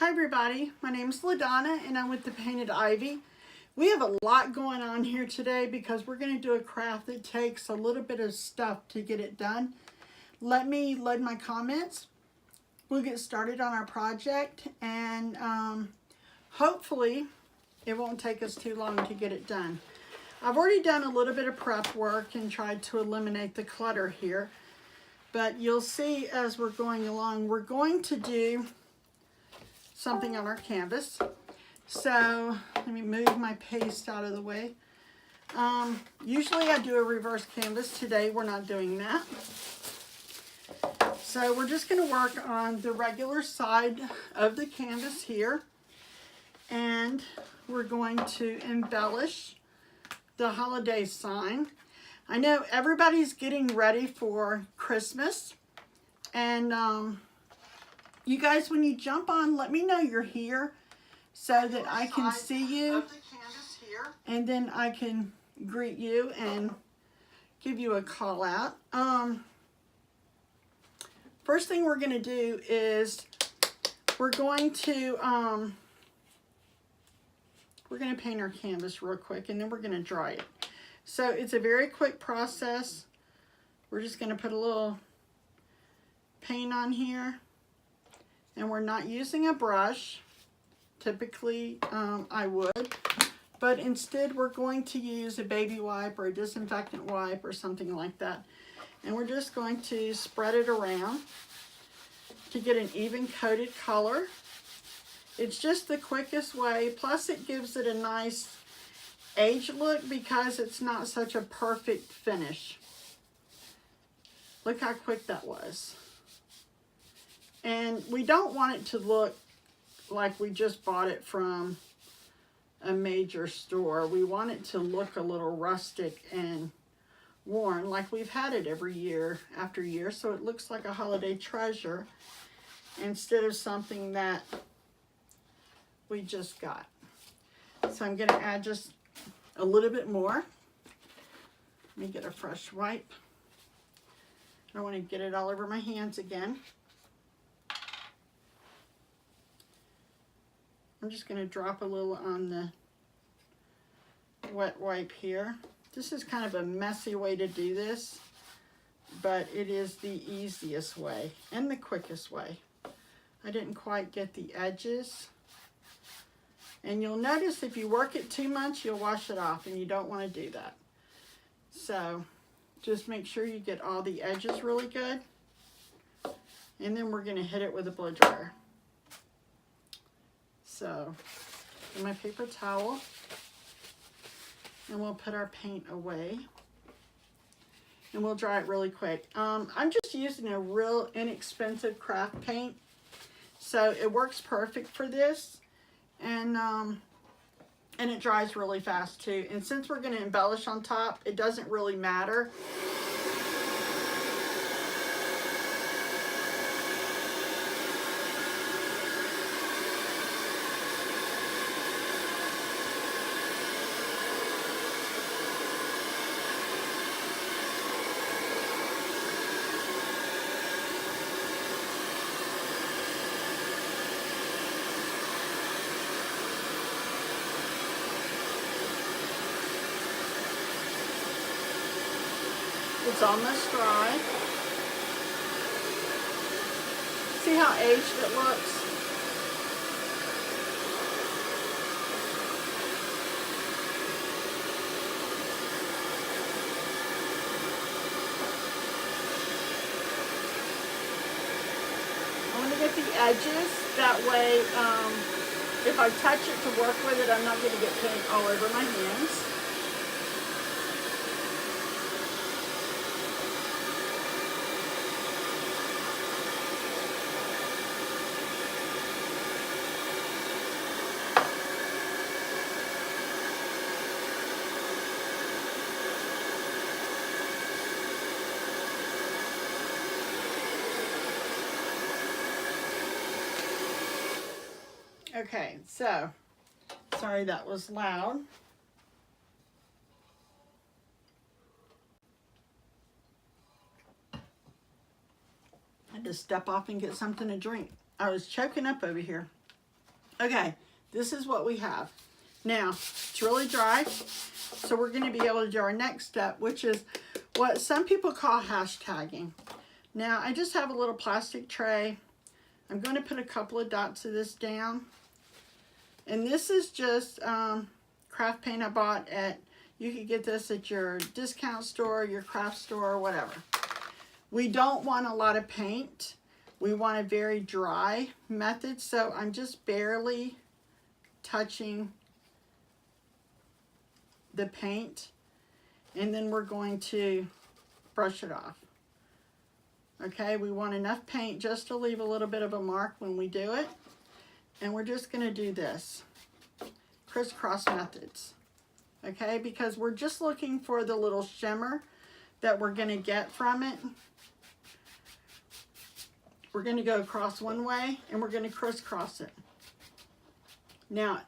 Hi everybody, my name is LaDonna and I'm with The Painted Ivy. We have a lot going on here today because we're going to do a craft that takes a little bit of stuff to get it done. Let me load my comments. We'll get started on our project and hopefully it won't take us too long to get it done. I've already done a little bit of prep work and tried to eliminate the clutter here, but you'll see as we're going along, we're going to do something on our canvas. So let me move my paste out of the way. Usually I do a reverse canvas. Today we're not doing that. So we're just going to work on the regular side of the canvas here, and we're going to embellish the holiday sign. I know everybody's getting ready for Christmas, and you guys, when you jump on, let me know you're here so that I can see you, and then I can greet you and give you a call out. First thing we're going to do is we're going to paint our canvas real quick, and then we're going to dry it. So it's a very quick process. We're just going to put a little paint on here. And we're not using a brush. Typically, I would. But instead, we're going to use a baby wipe or a disinfectant wipe or something like that. And we're just going to spread it around to get an even coated color. It's just the quickest way. Plus, it gives it a nice age look because it's not such a perfect finish. Look how quick that was. And we don't want it to look like we just bought it from a major store. We want it to look a little rustic and worn, like we've had it every year after year. So it looks like a holiday treasure instead of something that we just got. So I'm going to add just a little bit more. Let me get a fresh wipe. I don't want to get it all over my hands again. I'm just going to drop a little on the wet wipe here. This is kind of a messy way to do this, but it is the easiest way and the quickest way. I didn't quite get the edges. And you'll notice if you work it too much, you'll wash it off, and you don't want to do that. So just make sure you get all the edges really good. And then we're going to hit it with a blow dryer. So, get my paper towel, and we'll put our paint away, and we'll dry it really quick. I'm just using a real inexpensive craft paint, so it works perfect for this, and it dries really fast too. And since we're going to embellish on top, it doesn't really matter. It's almost dry. See how aged it looks? I want to get the edges. That way, if I touch it to work with it, I'm not going to get paint all over my hands. Okay, so, sorry that was loud. I had to step off and get something to drink. I was choking up over here. Okay, this is what we have. Now, it's really dry, so we're going to be able to do our next step, which is what some people call hashtagging. Now, I just have a little plastic tray. I'm going to put a couple of dots of this down. And this is just craft paint I bought at, you could get this at your discount store, your craft store, or whatever. We don't want a lot of paint. We want a very dry method, so I'm just barely touching the paint, and then we're going to brush it off. Okay, we want enough paint just to leave a little bit of a mark when we do it. And we're just going to do this, crisscross methods. Okay, because we're just looking for the little shimmer that we're going to get from it. We're going to go across one way and we're going to crisscross it. Now,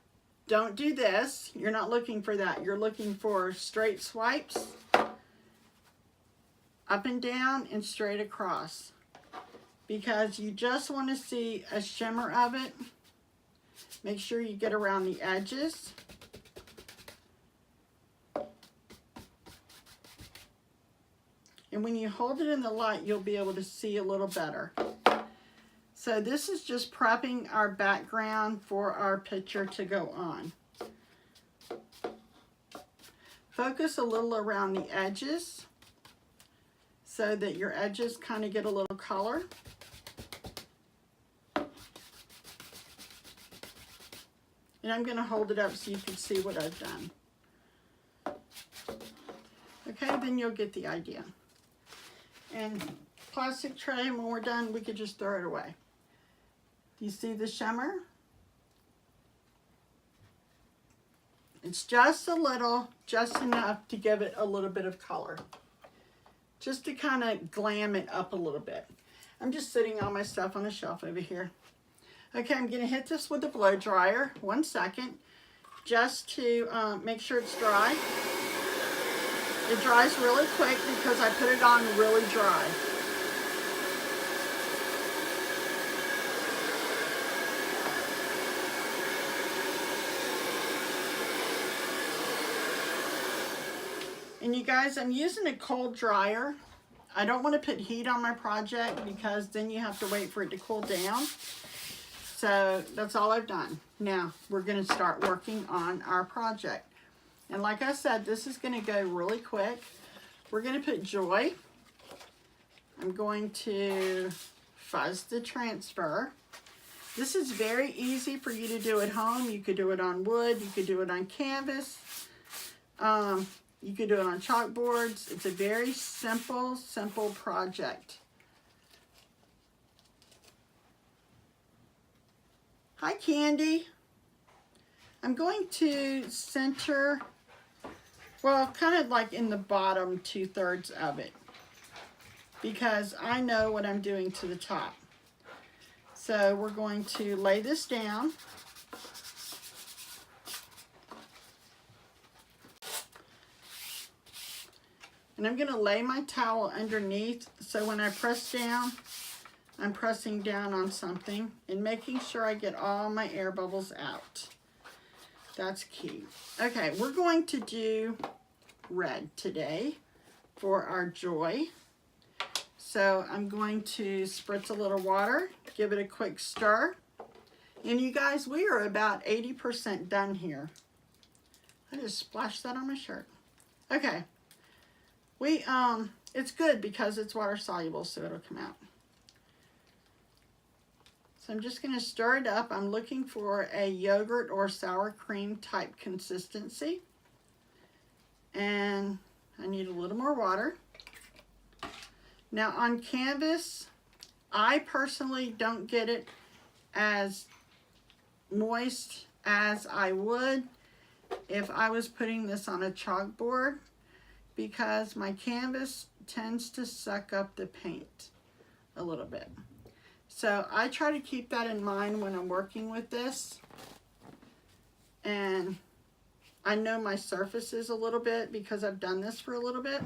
don't do this. You're not looking for that. You're looking for straight swipes, up and down and straight across, because you just want to see a shimmer of it. Make sure you get around the edges. And when you hold it in the light, you'll be able to see a little better. So this is just prepping our background for our picture to go on. Focus a little around the edges so that your edges kind of get a little color. And I'm going to hold it up so you can see what I've done. Okay, then you'll get the idea. And plastic tray, when we're done, we could just throw it away. Do you see the shimmer? It's just a little, just enough to give it a little bit of color. Just to kind of glam it up a little bit. I'm just sitting all my stuff on a shelf over here. Okay, I'm going to hit this with a blow dryer. 1 second, just to make sure it's dry. It dries really quick because I put it on really dry. And you guys, I'm using a cold dryer. I don't want to put heat on my project because then you have to wait for it to cool down. So that's all I've done. Now we're going to start working on our project. And like I said, this is going to go really quick. We're going to put Joy. I'm going to fuzz the transfer. This is very easy for you to do at home. You could do it on wood. You could do it on canvas. You could do it on chalkboards. It's a very simple project. Hi, Candy. I'm going to center, well, kind of like in the bottom 2/3 of it, because I know what I'm doing to the top. So we're going to lay this down. And I'm going to lay my towel underneath, so when I press down, I'm pressing down on something and making sure I get all my air bubbles out. That's key. Okay, we're going to do red today for our Joy. So I'm going to spritz a little water, give it a quick stir. And you guys, we are about 80% done here. I just splashed that on my shirt. Okay. It's good because it's water soluble, so it'll come out. So I'm just going to stir it up. I'm looking for a yogurt or sour cream type consistency. And I need a little more water. Now on canvas, I personally don't get it as moist as I would if I was putting this on a chalkboard, because my canvas tends to suck up the paint a little bit. So I try to keep that in mind when I'm working with this. And I know my surfaces a little bit because I've done this for a little bit.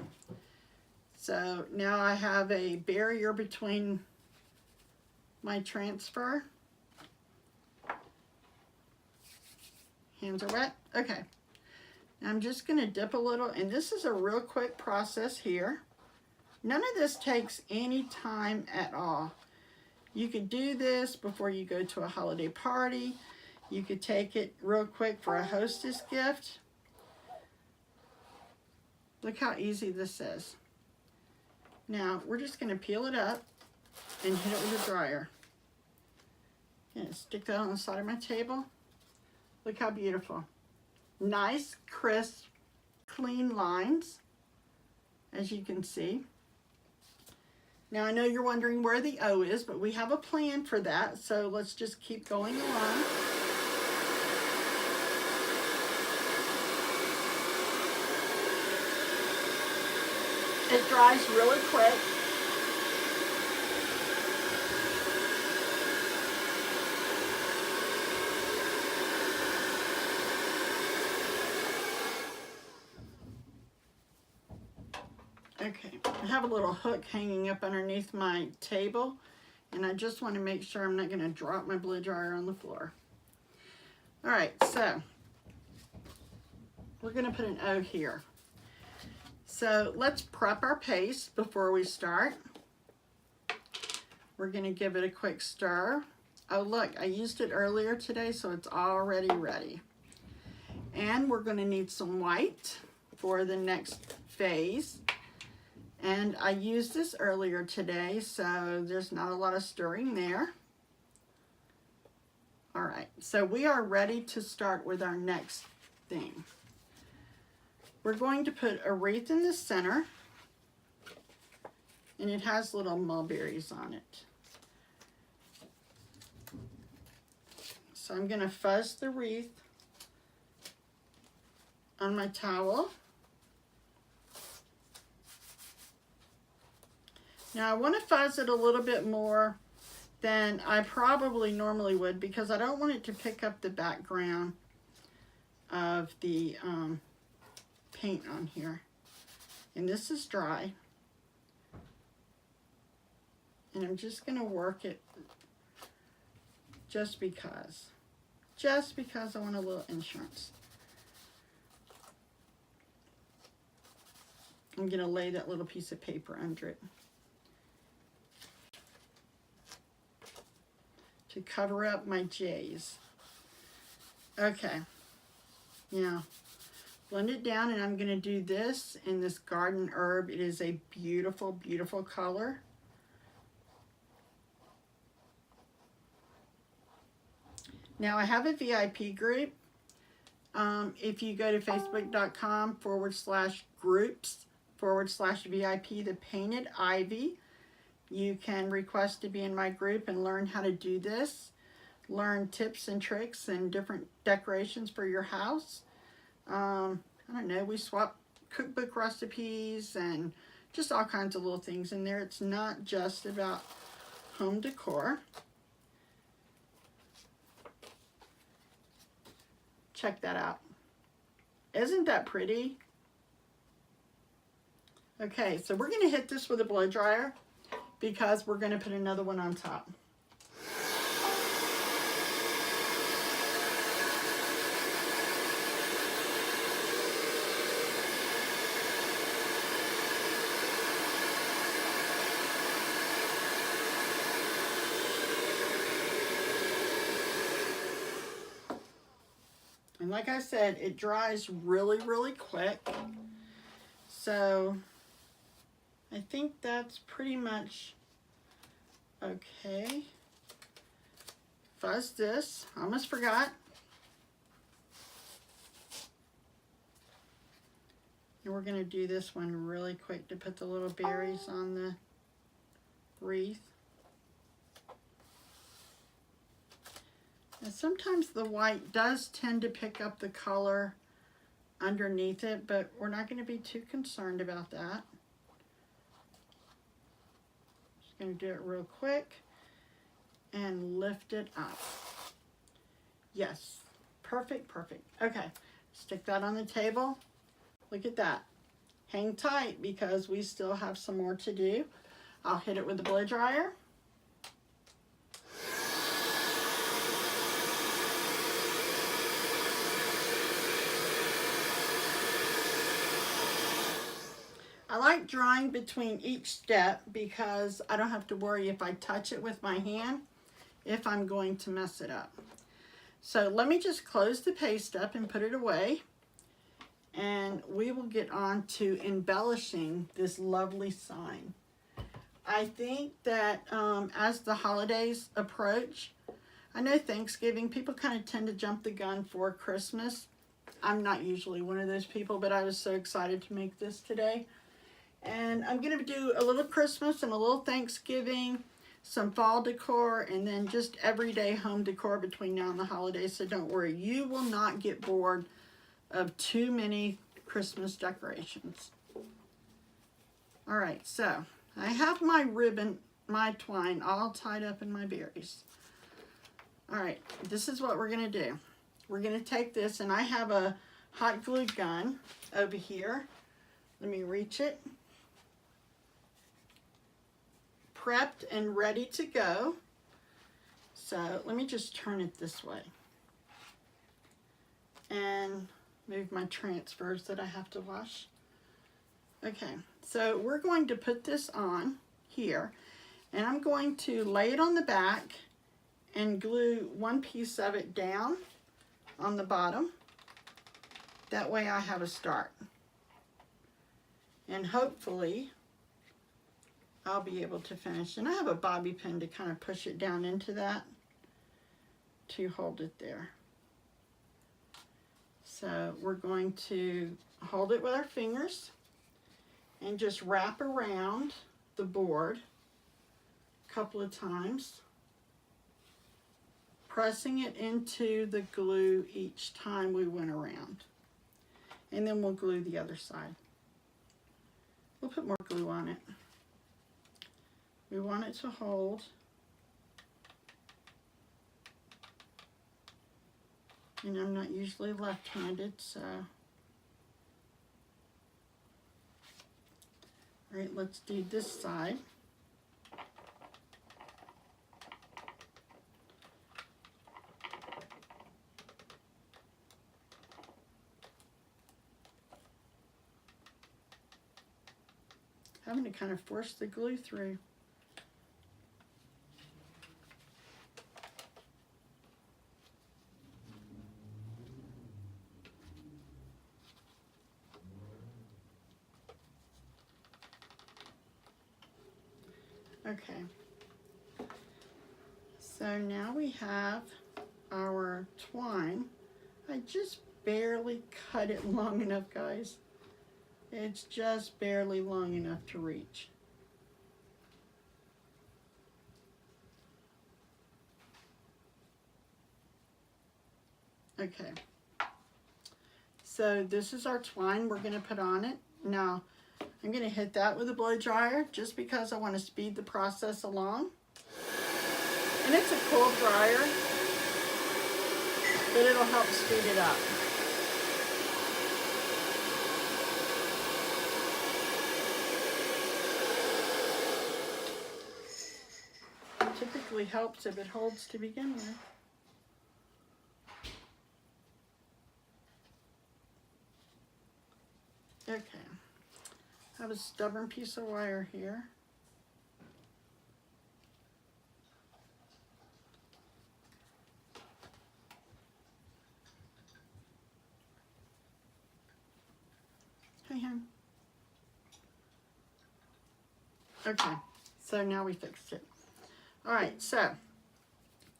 So now I have a barrier between my transfer. Hands are wet? Okay. I'm just going to dip a little, and this is a real quick process here. None of this takes any time at all. You could do this before you go to a holiday party. You could take it real quick for a hostess gift. Look how easy this is. Now, we're just going to peel it up and hit it with a dryer. And stick that on the side of my table. Look how beautiful. Nice, crisp, clean lines, as you can see. Now, I know you're wondering where the O is, but we have a plan for that, so let's just keep going along. It dries really quick. Okay, I have a little hook hanging up underneath my table, and I just want to make sure I'm not going to drop my blow dryer on the floor. All right, so we're going to put an O here. So let's prep our paste before we start. We're going to give it a quick stir. Oh look, I used it earlier today, so it's already ready. And we're going to need some white for the next phase. And I used this earlier today, so there's not a lot of stirring there. All right, so we are ready to start with our next thing. We're going to put a wreath in the center, and it has little mulberries on it. So I'm going to fuzz the wreath on my towel. Now I want to fuzz it a little bit more than I probably normally would, because I don't want it to pick up the background of the paint on here. And this is dry. And I'm just going to work it just because. Just because I want a little insurance. I'm going to lay that little piece of paper under it to cover up my J's. Okay, now blend it down, and I'm going to do this in this garden herb. It is a beautiful, beautiful color. Now I have a VIP group. If you go to facebook.com/groups/VIP, The Painted Ivy, you can request to be in my group and learn how to do this. Learn tips and tricks and different decorations for your house. I don't know, we swap cookbook recipes and just all kinds of little things in there. It's not just about home decor. Check that out. Isn't that pretty? Okay, so we're going to hit this with a blow dryer, because we're going to put another one on top. And like I said, it dries really, really quick. So I think that's pretty much okay. Fuzz this. I almost forgot. And we're going to do this one really quick to put the little berries on the wreath. And sometimes the white does tend to pick up the color underneath it, but we're not going to be too concerned about that. Just going to do it real quick and lift it up. Yes, perfect, perfect. Okay, stick that on the table. Look at that. Hang tight, because we still have some more to do. I'll hit it with the blow dryer. I like drawing between each step because I don't have to worry if I touch it with my hand if I'm going to mess it up. So let me just close the paste up and put it away, and we will get on to embellishing this lovely sign. I think that as the holidays approach, I know Thanksgiving, people kind of tend to jump the gun for Christmas. I'm not usually one of those people, but I was so excited to make this today. And I'm going to do a little Christmas and a little Thanksgiving, some fall decor, and then just everyday home decor between now and the holidays. So don't worry, you will not get bored of too many Christmas decorations. All right, so I have my ribbon, my twine all tied up in my berries. All right, this is what we're going to do. We're going to take this, and I have a hot glue gun over here. Let me reach it. Prepped and ready to go. So let me just turn it this way and move my transfers that I have to wash. Okay, so we're going to put this on here, and I'm going to lay it on the back and glue one piece of it down on the bottom. That way I have a start. And hopefully I'll be able to finish. And I have a bobby pin to kind of push it down into that to hold it there. So we're going to hold it with our fingers and just wrap around the board a couple of times, pressing it into the glue each time we went around. And then we'll glue the other side. We'll put more glue on it. We want it to hold. And I'm not usually left-handed, so. All right, let's do this side. Having to kind of force the glue through. Okay, so now we have our twine. I just barely cut it long enough, guys. It's just barely long enough to reach. Okay, so this is our twine we're going to put on it. Now, I'm going to hit that with a blow dryer just because I want to speed the process along. And it's a cool dryer, but it'll help speed it up. It typically helps if it holds to begin with. Okay. I have a stubborn piece of wire here. Hey, hon. Okay, so now we fixed it. All right, so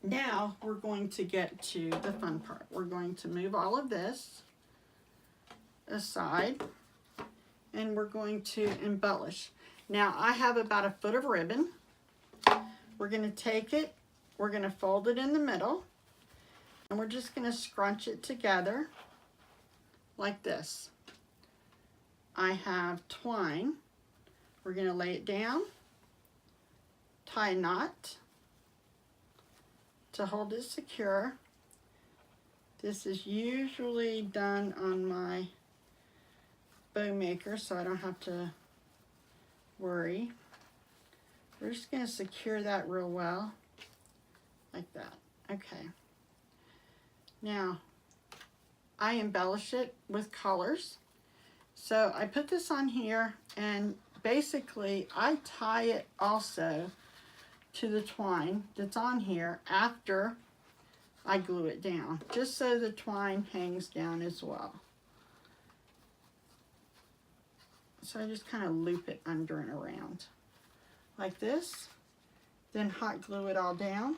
now we're going to get to the fun part. We're going to move all of this aside, and we're going to embellish. Now I have about a foot of ribbon. We're going to take it, we're going to fold it in the middle, and we're just going to scrunch it together like this. I have twine. We're going to lay it down, tie a knot to hold it secure. This is usually done on my bow maker, so I don't have to worry. We're just going to secure that real well, like that. Okay. Now, I embellish it with colors. So I put this on here, and basically I tie it also to the twine that's on here after I glue it down, just so the twine hangs down as well. So I just kind of loop it under and around like this, then hot glue it all down.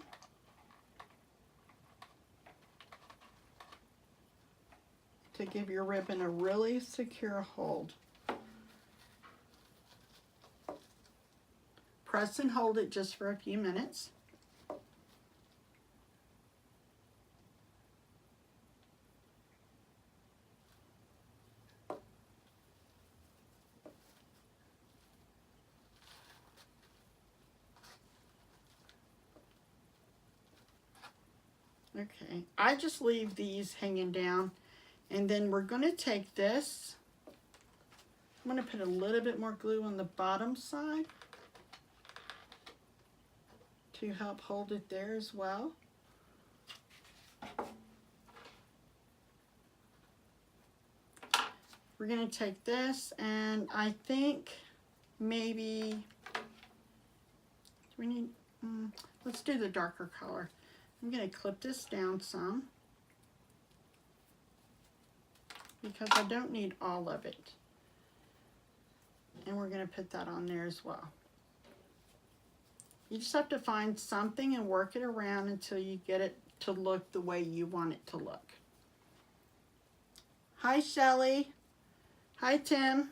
To give your ribbon a really secure hold. Press and hold it just for a few minutes. Okay, I just leave these hanging down, and then we're going to take this. I'm going to put a little bit more glue on the bottom side to help hold it there as well. We're going to take this, and I think maybe we need, let's do the darker color. I'm going to clip this down some because I don't need all of it. And we're going to put that on there as well. You just have to find something and work it around until you get it to look the way you want it to look. Hi, Shelly. Hi, Tim.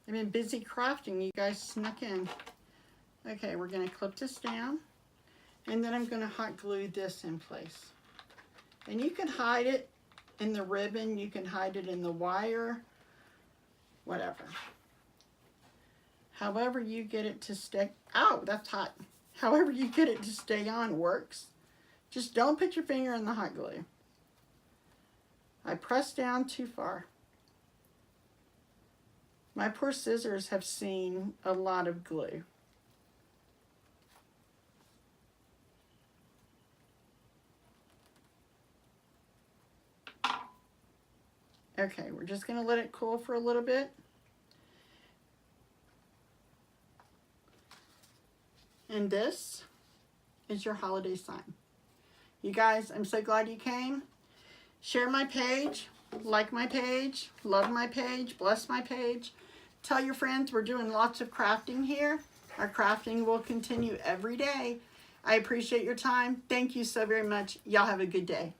I've been busy crafting. You guys snuck in. Okay, we're going to clip this down, and then I'm going to hot glue this in place. And you can hide it in the ribbon, you can hide it in the wire, whatever. However you get it to stay, ow, that's hot. However you get it to stay on works. Just don't put your finger in the hot glue. I pressed down too far. My poor scissors have seen a lot of glue. Okay, we're just going to let it cool for a little bit. And this is your holiday sign. You guys, I'm so glad you came. Share my page, like my page, love my page, bless my page. Tell your friends we're doing lots of crafting here. Our crafting will continue every day. I appreciate your time. Thank you so very much. Y'all have a good day.